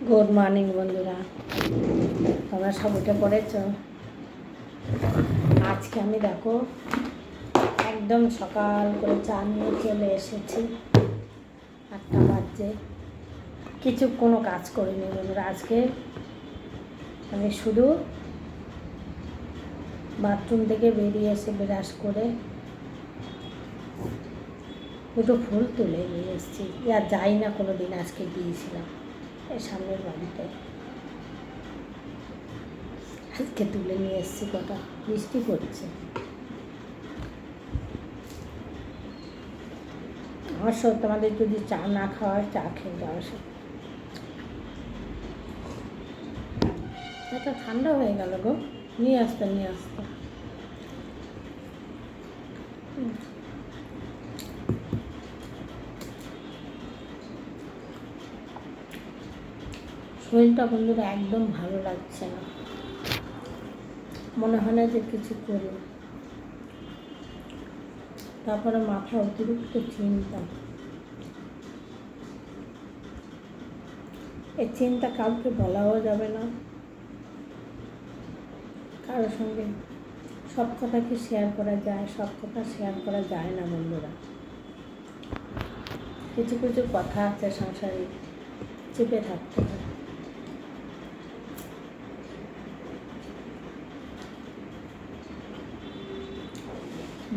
Good morning বন্ধুরা, তোমরা সব উঠে পড়েছ। আজকে আমি দেখো একদম সকাল করে চা নিয়ে চলে এসেছি। 8টা বাজছে, কোনো কাজ করিনি বন্ধুরা। আজকে আমি শুধু বাথরুম থেকে বেরিয়ে এসে ব্রাশ করে দুটো ফুল তুলে নিয়ে এসেছি। আর যাই না কোনো দিন, আজকে গিয়েছিলাম এই সামনের বাড়িতে, আজকে তুলে নিয়ে এসেছি। কটা বৃষ্টি পড়ছে। অবশ্য তোমাদের যদি চা না খাওয়ার, চা খেয়ে যাওয়া এটা ঠান্ডা হয়ে গেল গো। নিয়ে আসতে শরীরটা বন্ধুরা একদম ভালো লাগছে না। মনে হয় না যে কিছু করি। তারপরে মাথা অতিরিক্ত চিন্তা। এই চিন্তা কাউকে বলাও যাবে না, কারোর সঙ্গে সব কথা কি শেয়ার করা যায়? সব কথা শেয়ার করা যায় না বন্ধুরা। কিছু কিছু কথা আছে সংসারে, চেপে থাকতে হয়।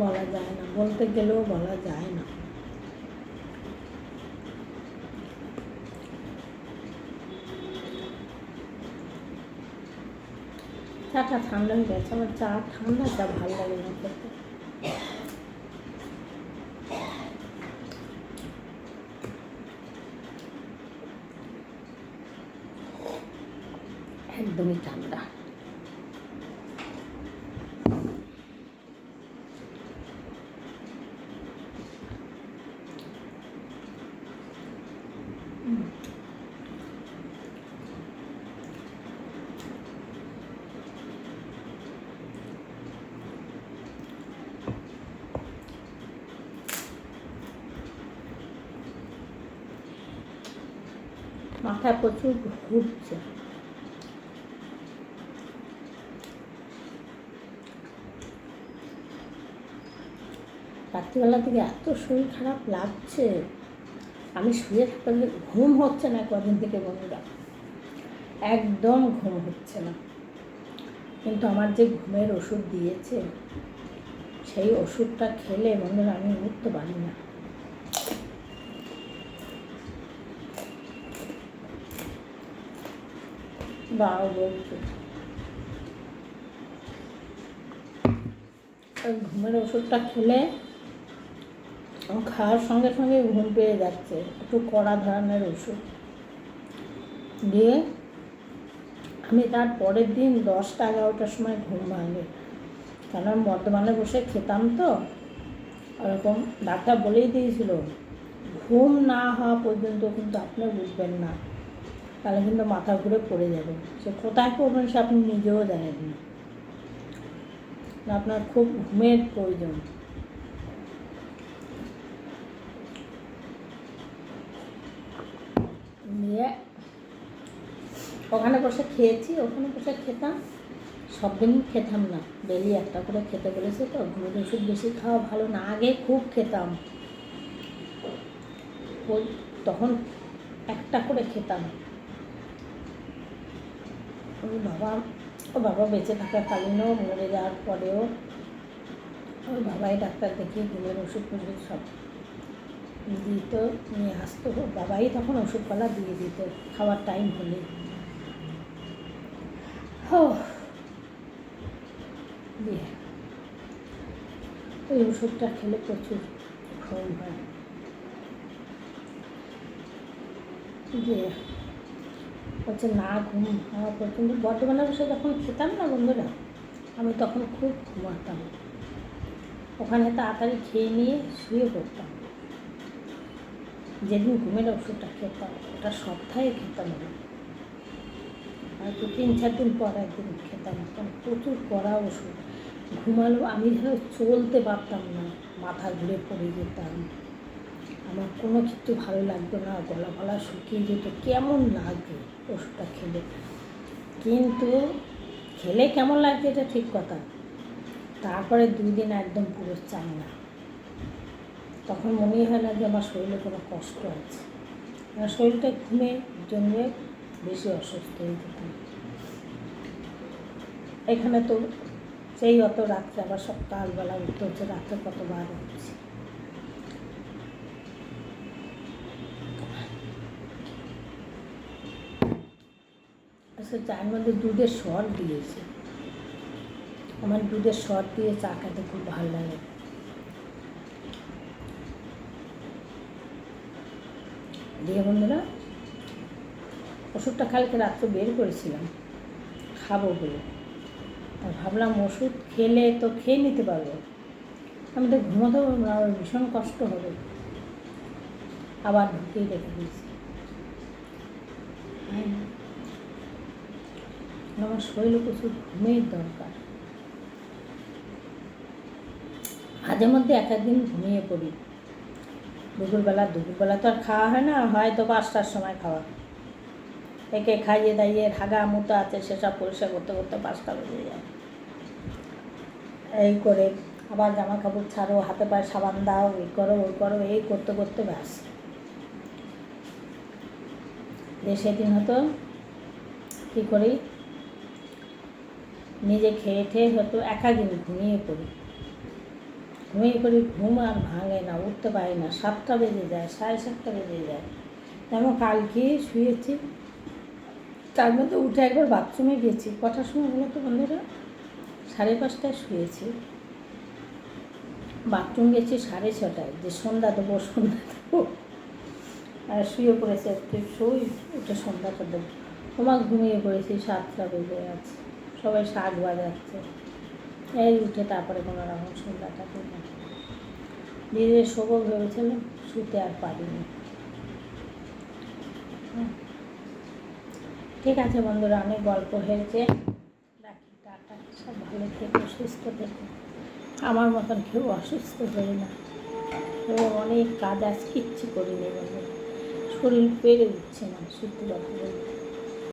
বলা যায় না, বলতে গেলেও বলা যায় না। চাটা ঠান্ডা হয়ে গেছে। আমার চা ঠান্ডা, চা ভালো লাগে না খেতে। একদমই ঠান্ডা। মাথা প্রচুর ঘুরছে। রাত্রিবেলা থেকে এত শরীর খারাপ লাগছে, আমি শুয়ে থাকলে ঘুম হচ্ছে না কদিন থেকে বন্ধুরা, একদম ঘুম হচ্ছে না। কিন্তু আমার যে ঘুমের ওষুধ দিয়েছে, সেই ওষুধটা খেলে বন্ধুরা আমি উঠতে পারি না। বাও বলছে ঘুমের ওষুধটা খেলে খাওয়ার সঙ্গে সঙ্গে ঘুম পেয়ে যাচ্ছে। একটু কড়া ধরনের ওষুধ দিয়ে আমি তার পরের দিন 10টা 11টার সময় ঘুম ভাঙে। কারণ বর্ধমানে বসে খেতাম তো, ওরকম ডাক্তার বলেই দিয়েছিল ঘুম না হওয়া পর্যন্ত কিন্তু আপনি উঠবেন না, তাহলে কিন্তু মাথা ঘুরে পড়ে যাবে। সে কোথায় পড়বেন সে আপনি নিজেও জানেন না। আপনার খুব ঘুমের প্রয়োজন। নিয়ে ওখানে বসে খেয়েছি, ওখানে বসে খেতাম। সব দিন খেতাম না, ডেলি একটা করে খেতে বলেছে তো। ঘুমের ওষুধ বেশি খাওয়া ভালো না। আগে খুব খেতাম, তখন একটা করে খেতাম। ওর বাবা বেঁচে থাকাকালীনও, মরে যাওয়ার পরেও ওর বাবাই ডাক্তার দেখিয়ে ঘুমের ওষুধ ফষুধ সব দিত, নিয়ে আসতো। বাবাই তখন ওষুধপালা দিয়ে দিত খাওয়ার টাইম হলে। দিয়ে ওই ওষুধটা খেলে প্রচুর ঘুম হয়। দিয়ে হচ্ছে না ঘুম হওয়া পর্যন্ত বর্ধমানে বসে যখন খেতাম না বন্ধুরা, আমি তখন খুব ঘুমাতাম। ওখানে তাড়াতাড়ি খেয়ে নিয়ে শুয়ে পড়তাম। যেদিন ঘুমের ওষুধটা খেতাম, ওটা সপ্তাহে খেতাম না, আর 3-4 দিন পর একদিন খেতাম। প্রচুর কড়া ওষুধ। ঘুমালো আমি যেন চলতে পারতাম না, মাথা ঘুরে পড়ে যেতাম। আমার কোনো কিছু ভালো লাগতো না, গলা শুকিয়ে যেত, কেমন লাগে। ওষুধটা খেলে। কিন্তু খেলে কেমন লাগছে এটা ঠিক কথা, তারপরে 2 দিন একদম পুরো চাই না, তখন মনেই হয় না যে আমার শরীরে কোনো কষ্ট আছে। আমার শরীরটা ঘুমের জন্য বেশি অসুস্থ হয়ে যেতাম। এখানে তো সেই অত রাত্রে আবার সকালবেলা উঠতে হচ্ছে, রাত্রে কতবার উঠছি। আচ্ছা, চায়ের মধ্যে দুধের সর দিয়েছে, আমার দুধের সর দিয়ে চা খেতে খুব ভালো লাগে। দিয়ে বন্ধুরা, ওষুধটা কালকে রাত্রে বের করেছিলাম খাবো বলে, আর ভাবলাম ওষুধ খেলে তো খেয়ে নিতে পারবো, আমি তো ঘুমোতে পারবো না, আমার ভীষণ কষ্ট হবে, আবার ঢুকিয়ে রেখে দিয়েছি। আমার শরীরে প্রচুর ঘুমের দরকার। মাঝে মধ্যে এক একদিন ঘুমিয়ে পড়ি, দুপুরবেলা তো আর খাওয়া হয় না, হয়তো 5টার সময় খাওয়া, একে খাইয়ে দাইয়ে হাগা মুতা আছে সেসব পরিষ্কার করতে করতে 5টা বেজে যায়। এই করে আবার জামা কাপড় ছাড়ো, হাতে পায়ে সাবান দাও, এই করো ওই করো, এই করতে করতে ব্যাস। সেদিন হতো কী করি, নিজে খেয়ে ঠেয়ে হতো একাদিন ঘুমিয়ে পড়ি, ঘুম আর ভাঙে না, উঠতে পারি না, 7টা বেজে যায়, 7:30 বেজে যায়। যেমন কালকে শুয়েছি, তার মধ্যে উঠে একবার বাথরুমে গেছি, কটার সময় বলো তো বন্ধুরা, 5:30টায় শুয়েছি, বাথরুম গেছি 6:30টায়, যে সন্ধ্যা দেবো আর শুয়ে পড়েছে, একটু শুই, উঠে সন্ধ্যাটা দেবো, তোমার ঘুমিয়ে পড়েছি, 7টা বেজে গেছে, সবাই 7 বাজাচ্ছে, এই উঠে তারপরে কোনো রকম সন্ধ্যাটা দেবো, দিয়ে শোবো ভেবেছিলাম, শুতে আর পারিনি। ঠিক আছে বন্ধুরা, অনেক গল্প হয়েছে, রাখি, টাটা, সব ভালো থেকো, সুস্থ থেকো, আমার মতন কেউ অসুস্থ হয়ে না, অনেক কাজ আজ কিচ্ছু করিনি বন্ধুরা, শরীর পেরে উঠছে না, সত্যি কথা বলতে।